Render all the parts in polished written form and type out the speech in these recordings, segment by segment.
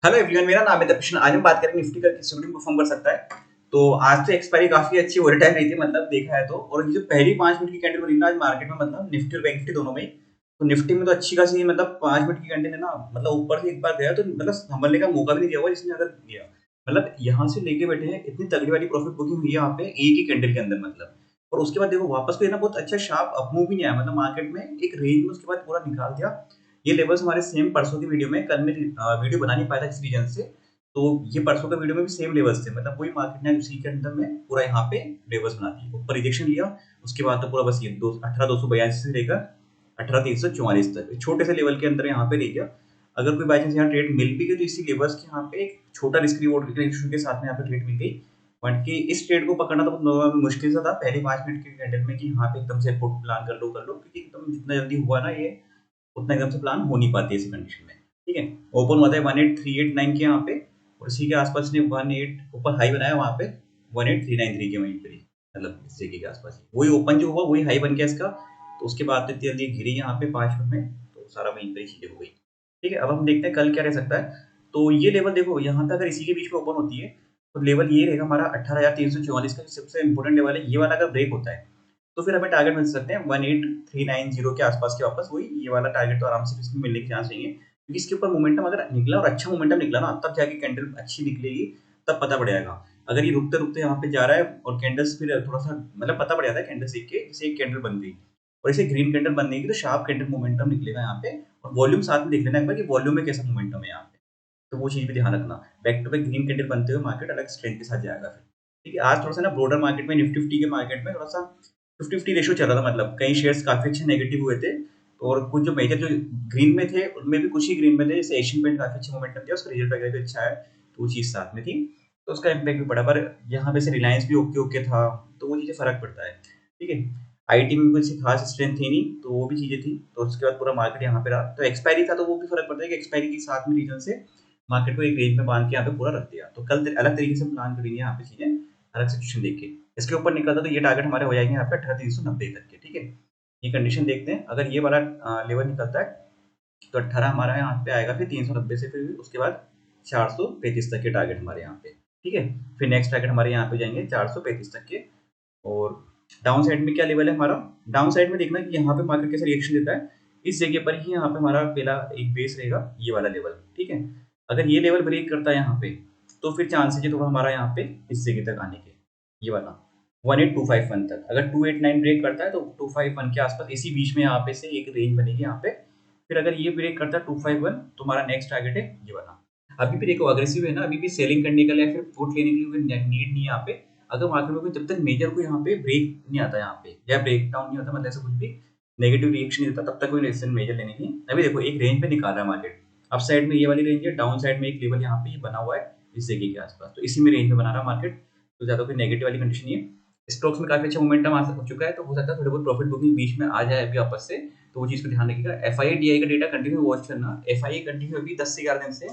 Hello everyone, मेरा नाम है दर्शन। आज हम बात करेंगे निफ्टी का किस स्टूडेंट परफॉर्म कर सकता है। तो आज तो एक्सपायरी काफी अच्छी वोलेटाइल रही थी, मतलब देखा है तो। और ये जो पहली 5 मिनट की कैंडल बनी ना आज मार्केट में, मतलब निफ्टी और बैंक निफ्टी दोनों में ही। तो निफ्टी में तो अच्छी खासी, मतलब 5 मिनट की कैंडल है ना, मतलब ऊपर से एक बार गया तो मतलब संभलने का मौका भी नहीं दिया हुआ जिसने अगर गया। मतलब यहाँ से लेके बैठे हैं, इतनी तगड़ी वाली प्रॉफिट बुकिंग हुई है यहाँ पे एक ही कैंडल के अंदर, मतलब। और उसके बाद देखो वापस कोई ना बहुत अच्छा शार्प अप मूव भी नहीं आया, मतलब मार्केट में एक रेंज में उसके बाद पूरा निकाल दिया। ये लेवल्स हमारे सेम परसों की वीडियो में, कल में वीडियो बना नहीं पाया था किसी रीजन से। तो ये परसों का वीडियो में भी सेम लेवल्स थे, मतलब वही मार्केट ने उसी के अंदर में पूरा यहाँ पे लेवल्स बना दिए, ऊपर रिजेक्शन लिया। उसके बाद तो पूरा बस ये 18,282 से लेकर 18,344 तक छोटे से लेवल के अंदर यहाँ पे रह गया। अगर कोई बाई चांस यहाँ ट्रेड मिल भी गई तो इसी लेवल्स के यहाँ पे एक छोटा रिस्क रिवॉर्ड के साथ में यहाँ पे ट्रेड मिल गई। बट कि इस ट्रेड को पकड़ना तो बहुत मुश्किल सा था पहले 5 मिनट के कैंडल में, कि यहाँ पे एकदम से प्लान कर लो, क्योंकि एकदम जितना जल्दी हुआ ना ये, उतना एकदम से प्लान हो नहीं पाती ऐसी कंडीशन में। ठीक है, ओपन हुआ था 18389 के यहाँ पे, और इसी के आसपास ने 18 ऊपर हाई बनाया वहाँ पे 18393 के वहीं पे ही, मतलब इस जगह के आसपास ही वही ओपन जो हुआ वही हाई बन गया इसका। तो उसके बाद तो इतनी जल्दी गिरी यहाँ पे 5 मिनट में, तो सारा वहीं पे ही चीजें हो गई। ठीक है, अब हम देखते हैं कल क्या रह सकता है। तो ये लेवल देखो यहाँ पे अगर इसी के बीच में ओपन होती है तो लेवल ये रहेगा हमारा 18,344 का सबसे इंपॉर्टेंट लेवल है। ये वाला अगर ब्रेक होता है तो फिर हमें टारगेट मिल सकते हैं 18390 के आसपास के वापस, वही ये वाला टारगेट तो आराम से इसमें मिलने के चांस नहीं है, क्योंकि इसके ऊपर मोमेंटम अगर निकला और अच्छा मोमेंटम निकला ना, तब जाके कैंडल अच्छी निकलेगी, तब पता पड़ जाएगा। अगर ये रुकते रुकते यहाँ पे जा रहा है और कैंडल्स फिर थोड़ा सा मतलब पता पड़ जाता है कैंडल्स देख के, जैसे एक कैंडल बन गई और इसे ग्रीन कैंडल बन गई तो शार्प कैंडल मोमेंटम निकलेगा यहाँ पे। और वॉल्यूम साथ में देख लेना एक बार कि वॉल्यूम में कैसा मोमेंटम है यहाँ पे, तो वो चीज भी ध्यान रखना। Back to back green candle बनते हुए मार्केट अलग स्ट्रेंथ के साथ जाएगा फिर। ठीक है, आज थोड़ा सा ना ब्रोडर मार्केट में निफ्टी फिफ्टी के मार्केट में थोड़ा सा 50-50 रेशियो चल रहा था, मतलब कई शेयर्स काफी अच्छे नेगेटिव हुए थे। और कुछ जो मेजर जो ग्रीन में थे उनमें भी कुछ ही ग्रीन में थे, जैसे एशियन पेंट काफी अच्छा मोमेंटम दिया, उसका रिजल्ट वगैरह भी अच्छा है, तो वो चीज साथ में थी, तो उसका इम्पैक्ट भी पड़ा। पर यहाँ पे से रिलायंस भी ओके ओके था, तो वो चीजें फर्क पड़ता है। ठीक है, आईटी में कुछ खास स्ट्रेंथ थी नहीं, तो वो भी चीजें थी, तो उसके बाद पूरा मार्केट यहाँ पे रहा। तो एक्सपायरी था तो वो भी फर्क पड़ता है कि एक्सपायरी के साथ में रीजन से मार्केट को एक रेंज में बांध के यहाँ पे पूरा रख दिया। तो कल अलग तरीके से प्लान करेंगे यहाँ पे चीजें, अलग सिचुएशन देख के। इसके ऊपर निकलता तो ये टारगेट हमारे हो जाएंगे यहाँ पे 18,390 तक के। ठीक है, ये कंडीशन देखते हैं, अगर ये वाला लेवल निकलता है तो 18 हमारा यहाँ पे आएगा, फिर 390 से फिर उसके बाद 435 तक के टारगेट हमारे यहाँ पे। ठीक है, फिर नेक्स्ट टारगेट हमारे यहाँ पे जाएंगे 435 तक के। और डाउन साइड में क्या लेवल है हमारा, डाउन साइड में देखना कि यहाँ पे मार्केट कैसे रिएक्शन देता है। इस जगह पर ही यहाँ पे हमारा पहला एक बेस रहेगा ये वाला लेवल। ठीक है, अगर ये लेवल ब्रेक करता है यहाँ पे तो फिर चांसेस है थोड़ा हमारा यहाँ पे इस जगह तक आने के, ये वाला 18251 तक। अगर 289 ब्रेक करता है तो 251 के आसपास इसी बीच में यहाँ पे से एक रेंज बनेगी यहाँ पे। फिर अगर ये ब्रेक करता है 251 तो हमारा नेक्स्ट टारगेट है ये वाला। अभी भी देखो अग्रेसिव है ना, अभी भी सेलिंग करने के लिए फिर पुट लेने के लिए कोई नीड नहीं है यहाँ पे। अगर मार्केट में कोई जब तक मेजर को यहाँ पे ब्रेक नहीं आता यहाँ पे या ब्रेक डाउन नहीं होता, मतलब ऐसा कुछ भी नेगेटिव रिएक्शन नहीं होता, तब तक कोई डिसीजन मेजर लेने की। अभी देखो एक रेंज पे निकाल रहा है मार्केट, अप साइड में ये वाली रेंज है, डाउन साइड में एक लेवल यहाँ पे बना हुआ है इस जगह के आसपास, तो इसी में रेंज में बना रहा है मार्केट। तो ज्यादा कोई नेगेटिव वाली कंडीशन नहीं है। स्टॉक्स में काफी अच्छा मोमेंटम हो चुका है, तो हो सकता है थोड़ी बहुत प्रॉफिट बुकिंग बीच में आ जाए अभी वापस से, तो वो चीज को ध्यान रखिएगा। एफ आई डी आई का डेटा कंटिन्यू वॉच करना। एफ आई कंटिन्यू अभी 10 से 11 दिन से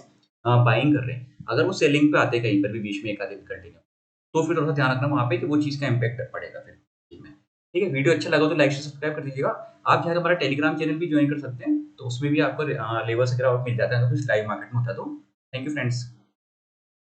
बाइंग कर रहे हैं, अगर वो सेलिंग पे आते हैं कहीं पर भी बीच में एक आधे दिन कंटिन्यू, तो फिर थोड़ा सा ध्यान रखना वहाँ पे कि वो चीज़ का इम्पैक्ट पड़ेगा फिर चीज़ में। ठीक है, वीडियो अच्छा लगा तो लाइक से सब्सक्राइब कर दीजिएगा। आप चाहे तो हमारा टेलीग्राम चैनल भी ज्वाइन कर सकते हैं, तो उसमें भी आपको लेवल्स वगैरह और मिल जाता है तो कुछ लाइव मार्केट में होता है। तो थैंक यू फ्रेंड्स।